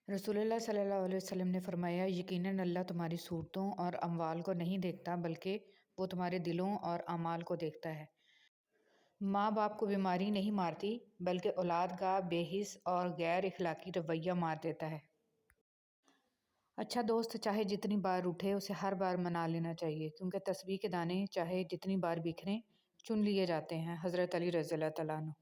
रसूल अल्लाह सल्लल्लाहु अलैहि वसल्लम ने फरमाया, यकीनन अल्लाह तुम्हारी सूरतों और अमवाल को नहीं देखता बल्कि वो तुम्हारे दिलों और अमाल को देखता है। माँ बाप को बीमारी नहीं मारती बल्कि औलाद का बेहिस और गैर इखलाकी रवैया मार देता है। अच्छा दोस्त चाहे जितनी बार उठे उसे हर बार मना लेना चाहिए, क्योंकि तस्बीह के दाने चाहे जितनी बार बिखरें चुन लिए जाते हैं। हज़रत अली रज़ियल्लाहु तआला अन्हु।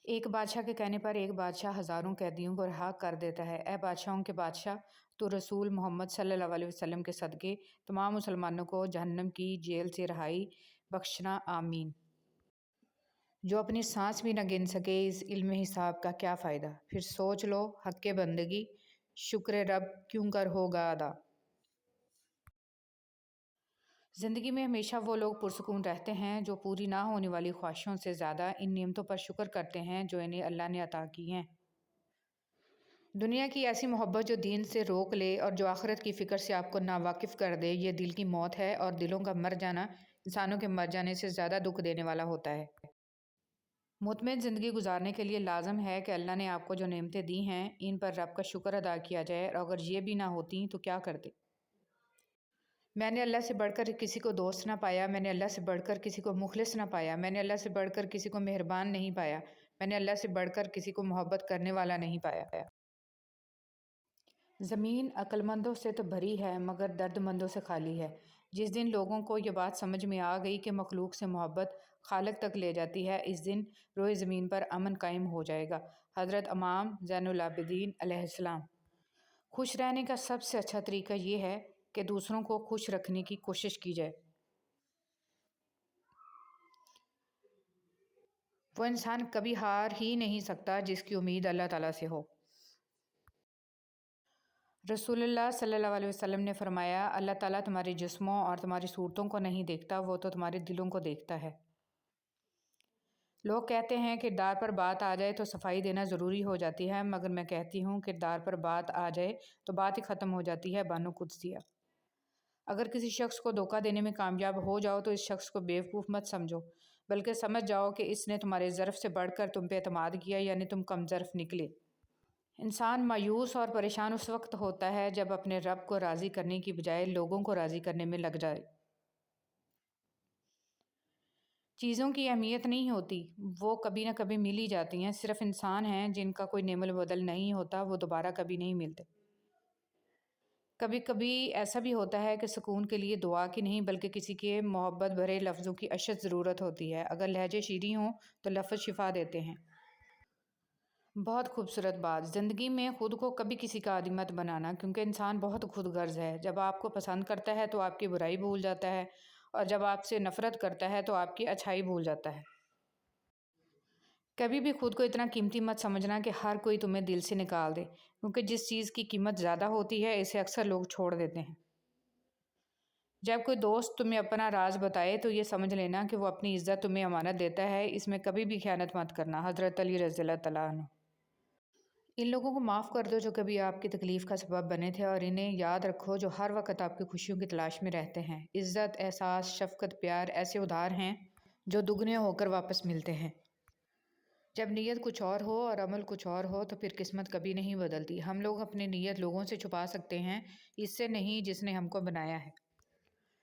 एक बादशाह के कहने पर एक बादशाह हज़ारों कैदियों को रिहा कर देता है। ए बादशाहों के बादशाह, तो रसूल मोहम्मद सल्लल्लाहु अलैहि वसल्लम के सदक़े तमाम मुसलमानों को जहन्नम की जेल से रहाई बख्शना, आमीन। जो अपनी सांस भी न गिन सके, इस इल्म हिसाब का क्या फ़ायदा। फिर सोच लो, हक़ के बंदगी शुक्र रब क्यों कर होगा अदा। ज़िंदगी में हमेशा वो लोग पुरसकून रहते हैं जो पूरी ना होने वाली ख्वाहिशों से ज़्यादा इन नेमतों पर शुक्र करते हैं जो इन्हें अल्लाह ने अता की हैं। दुनिया की ऐसी मोहब्बत जो दीन से रोक ले और जो आखिरत की फ़िक्र से आपको नावाकिफ़ कर दे, ये दिल की मौत है, और दिलों का मर जाना इंसानों के मर जाने से ज़्यादा दुख देने वाला होता है। मुतमईन ज़िंदगी गुजारने के लिए लाजम है कि अल्लाह ने आपको जो नेमतें दी हैं इन पर रब का शुक्र अदा किया जाए, और अगर ये भी ना होती तो क्या करते। मैंने अल्लाह से बढ़कर किसी को दोस्त ना पाया, मैंने अल्लाह से बढ़कर किसी को मुखलिस ना पाया, मैंने अल्लाह से बढ़कर किसी को मेहरबान नहीं पाया, मैंने अल्लाह से बढ़कर किसी को मोहब्बत करने वाला नहीं पाया। ज़मीन अक्लमंदों से तो भरी है मगर दर्दमंदों से खाली है। जिस दिन लोगों को ये बात समझ में आ गई कि मखलूक से मोहब्बत खालिक तक ले जाती है, इस दिन रोए ज़मीन पर अमन कायम हो जाएगा। हज़रत इमाम ज़ैनुल आबिदीन अलैहिस्सलाम। खुश रहने का सबसे अच्छा तरीका ये है कि दूसरों को खुश रखने की कोशिश की जाए। वो इंसान कभी हार ही नहीं सकता जिसकी उम्मीद अल्लाह ताला से हो। रसूलुल्लाह सल्लल्लाहु अलैहि वसल्लम ने फरमाया, अल्लाह ताला तुम्हारे जिस्मों और तुम्हारी सूरतों को नहीं देखता, वो तो तुम्हारे दिलों को देखता है। लोग कहते हैं किरदार पर बात आ जाए तो सफाई देना ज़रूरी हो जाती है, मगर मैं कहती हूँ किरदार पर बात आ जाए तो बात ही ख़त्म हो जाती है। बानो कुद्सिया। अगर किसी शख्स को धोखा देने में कामयाब हो जाओ तो इस शख्स को बेवकूफ़ मत समझो, बल्कि समझ जाओ कि इसने तुम्हारे ज़र्फ़ से बढ़कर तुम पे एतमाद किया, यानी तुम कम ज़र्फ़ निकले। इंसान मायूस और परेशान उस वक्त होता है जब अपने रब को राज़ी करने की बजाय लोगों को राज़ी करने में लग जाए। चीज़ों की अहमियत नहीं होती, वो कभी ना कभी मिल ही जाती हैं। सिर्फ इंसान हैं जिनका कोई नेमल बदल नहीं होता, वो दोबारा कभी नहीं मिलते। कभी कभी ऐसा भी होता है कि सुकून के लिए दुआ की नहीं बल्कि किसी के मोहब्बत भरे लफ्ज़ों की अशद ज़रूरत होती है। अगर लहजे शीरीं हों तो लफ्ज़ शिफा देते हैं। बहुत खूबसूरत बात। ज़िंदगी में ख़ुद को कभी किसी का आदी मत बनाना, क्योंकि इंसान बहुत खुदगर्ज़ है। जब आपको पसंद करता है तो आपकी बुराई भूल जाता है, और जब आपसे नफ़रत करता है तो आपकी अच्छाई भूल जाता है। कभी भी खुद को इतना कीमती मत समझना कि हर कोई तुम्हें दिल से निकाल दे, क्योंकि जिस चीज़ की कीमत ज़्यादा होती है इसे अक्सर लोग छोड़ देते हैं। जब कोई दोस्त तुम्हें अपना राज बताए तो ये समझ लेना कि वो अपनी इज़्ज़त तुम्हें अमानत देता है, इसमें कभी भी ख़यानत मत करना। हज़रत अली रज़ियल्लाहु तआला अन्हु। इन लोगों को माफ़ कर दो जो कभी आपकी तकलीफ़ का सबब बने थे, और इन्हें याद रखो जो हर वक्त आपकी खुशियों की तलाश में रहते हैं। इज़्ज़त, एहसास, शफ़क़त, प्यार ऐसे उधार हैं जो दुगने होकर वापस मिलते हैं। जब नीयत कुछ और हो और अमल कुछ और हो तो फिर किस्मत कभी नहीं बदलती। हम लोग अपनी नीयत लोगों से छुपा सकते हैं, इससे नहीं जिसने हमको बनाया है।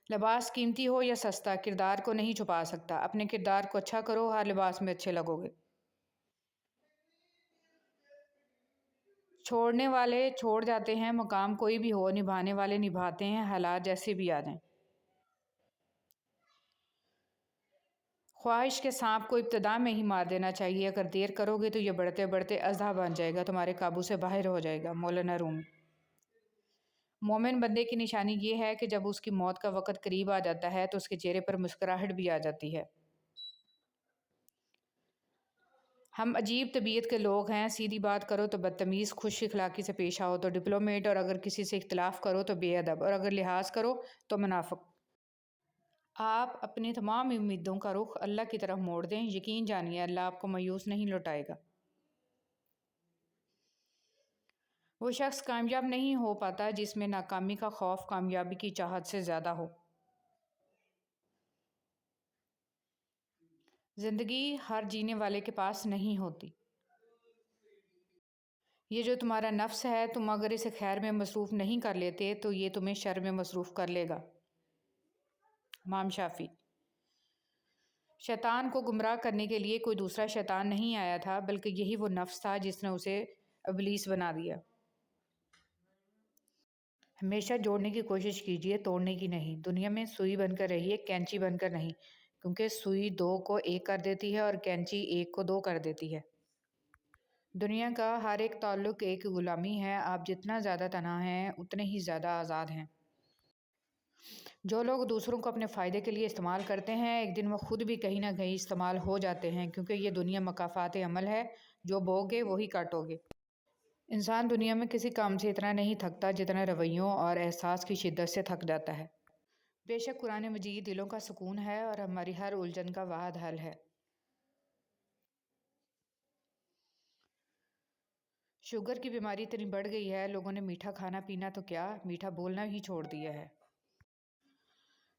लिबास कीमती हो या सस्ता, किरदार को नहीं छुपा सकता। अपने किरदार को अच्छा करो, हर लिबास में अच्छे लगोगे। छोड़ने वाले छोड़ जाते हैं, मुकाम कोई भी हो, निभाने वाले निभाते हैं, हालात जैसे भी आ जाएं। ख्वाहिश के सांप को इब्तिदा में ही मार देना चाहिए। अगर देर करोगे तो ये बढ़ते बढ़ते अज़ा बन जाएगा, तुम्हारे काबू से बाहर हो जाएगा। मौलाना रूमी। मोमिन बंदे की निशानी ये है कि जब उसकी मौत का वक़्त करीब आ जाता है तो उसके चेहरे पर मुस्कुराहट भी आ जाती है। हम अजीब तबीयत के लोग हैं। सीधी बात करो तो बदतमीज़, खुश इखलाकी से पेश आओ तो डिप्लोमेट, और अगर किसी से इख्तिलाफ़ करो तो बेअदब, और अगर लिहाज करो तो मुनाफ़िक। आप अपनी तमाम उम्मीदों का रुख अल्लाह की तरफ मोड़ दें। यकीन जानिए अल्लाह आपको मायूस नहीं लौटाएगा। वो शख्स कामयाब नहीं हो पाता जिसमें नाकामी का खौफ कामयाबी की चाहत से ज़्यादा हो। ज़िंदगी हर जीने वाले के पास नहीं होती। یہ جو تمہارا نفس ہے، تم اگر اسے خیر میں مصروف نہیں کر لیتے تو یہ تمہیں شر میں مصروف کر لے گا۔ امام شافعی۔ شیطان کو گمراہ کرنے کے لیے کوئی دوسرا شیطان نہیں آیا تھا، بلکہ یہی وہ نفس تھا جس نے اسے ابلیس بنا دیا۔ ہمیشہ جوڑنے کی کوشش کیجیے، توڑنے کی نہیں۔ دنیا میں سوئی بن کر رہیے، کینچی بن کر نہیں، کیونکہ سوئی دو کو ایک کر دیتی ہے اور کینچی ایک کو دو کر دیتی ہے۔ دنیا کا ہر ایک تعلق ایک غلامی ہے۔ آپ جتنا زیادہ تنہا ہیں اتنے ہی زیادہ آزاد ہیں۔ جو لوگ دوسروں کو اپنے فائدے کے لیے استعمال کرتے ہیں، ایک دن وہ خود بھی کہیں نہ کہیں استعمال ہو جاتے ہیں، کیونکہ یہ دنیا مکافات عمل ہے، جو بوگے وہی کاٹو گے۔ انسان دنیا میں کسی کام سے اتنا نہیں تھکتا جتنا رویوں اور احساس کی شدت سے تھک جاتا ہے۔ بے شک قرآن مجید دلوں کا سکون ہے اور ہماری ہر الجھن کا واحد حل ہے۔ شوگر کی بیماری اتنی بڑھ گئی ہے، لوگوں نے میٹھا کھانا پینا تو کیا، میٹھا بولنا ہی چھوڑ دیا ہے۔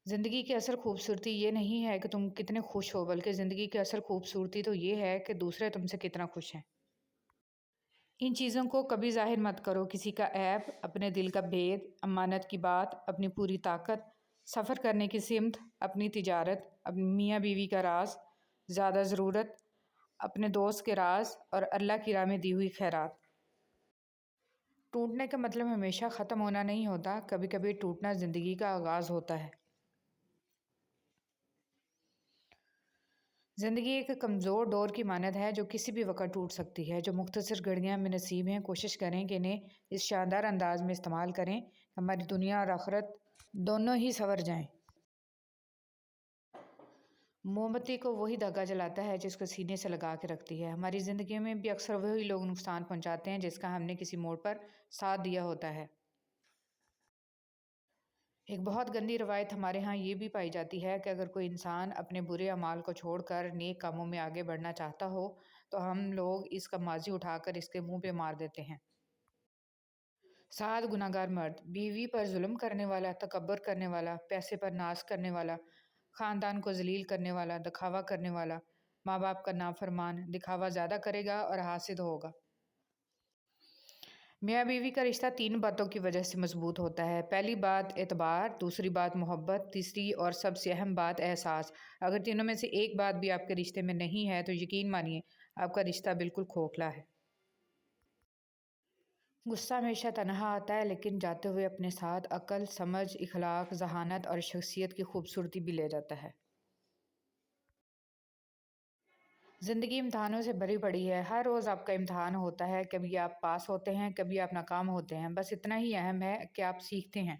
زندگی کی اصل خوبصورتی یہ نہیں ہے کہ تم کتنے خوش ہو، بلکہ زندگی کی اصل خوبصورتی تو یہ ہے کہ دوسرے تم سے کتنا خوش ہیں۔ ان چیزوں کو کبھی ظاہر مت کرو، کسی کا عیب، اپنے دل کا بھید، امانت کی بات، اپنی پوری طاقت، سفر کرنے کی سمت، اپنی تجارت، اپنی میاں بیوی کا راز، زیادہ ضرورت، اپنے دوست کے راز اور اللہ کی راہ میں دی ہوئی خیرات۔ ٹوٹنے کا مطلب ہمیشہ ختم ہونا نہیں ہوتا، کبھی کبھی ٹوٹنا زندگی کا آغاز ہوتا ہے۔ زندگی ایک کمزور ڈور کی مانند ہے جو کسی بھی وقت ٹوٹ سکتی ہے۔ جو مختصر گھڑیاں میں نصیب ہیں، کوشش کریں کہ انہیں اس شاندار انداز میں استعمال کریں کہ ہماری دنیا اور آخرت دونوں ہی سنور جائیں۔ موم بتی کو وہی دھاگا جلاتا ہے جس کو سینے سے لگا کے رکھتی ہے۔ ہماری زندگی میں بھی اکثر وہی لوگ نقصان پہنچاتے ہیں جس کا ہم نے کسی موڑ پر ساتھ دیا ہوتا ہے۔ ایک بہت گندی روایت ہمارے ہاں یہ بھی پائی جاتی ہے کہ اگر کوئی انسان اپنے برے اعمال کو چھوڑ کر نیک کاموں میں آگے بڑھنا چاہتا ہو تو ہم لوگ اس کا ماضی اٹھا کر اس کے منہ پہ مار دیتے ہیں۔ 7 گناہگار مرد: بیوی پر ظلم کرنے والا، تکبر کرنے والا، پیسے پر ناز کرنے والا، خاندان کو ذلیل کرنے والا، دکھاوا کرنے والا، ماں باپ کا نافرمان، دکھاوا زیادہ کرے گا اور حاسد ہوگا۔ میاں بیوی کا رشتہ 3 باتوں کی وجہ سے مضبوط ہوتا ہے۔ پہلی بات اعتبار، دوسری بات محبت، تیسری اور سب سے اہم بات احساس۔ اگر تینوں میں سے ایک بات بھی آپ کے رشتے میں نہیں ہے تو یقین مانیے آپ کا رشتہ بالکل کھوکھلا ہے۔ غصہ ہمیشہ تنہا آتا ہے لیکن جاتے ہوئے اپنے ساتھ عقل، سمجھ، اخلاق، ذہانت اور شخصیت کی خوبصورتی بھی لے جاتا ہے۔ زندگی امتحانوں سے بھری پڑی ہے، ہر روز آپ کا امتحان ہوتا ہے، کبھی آپ پاس ہوتے ہیں، کبھی آپ ناکام ہوتے ہیں، بس اتنا ہی اہم ہے کہ آپ سیکھتے ہیں۔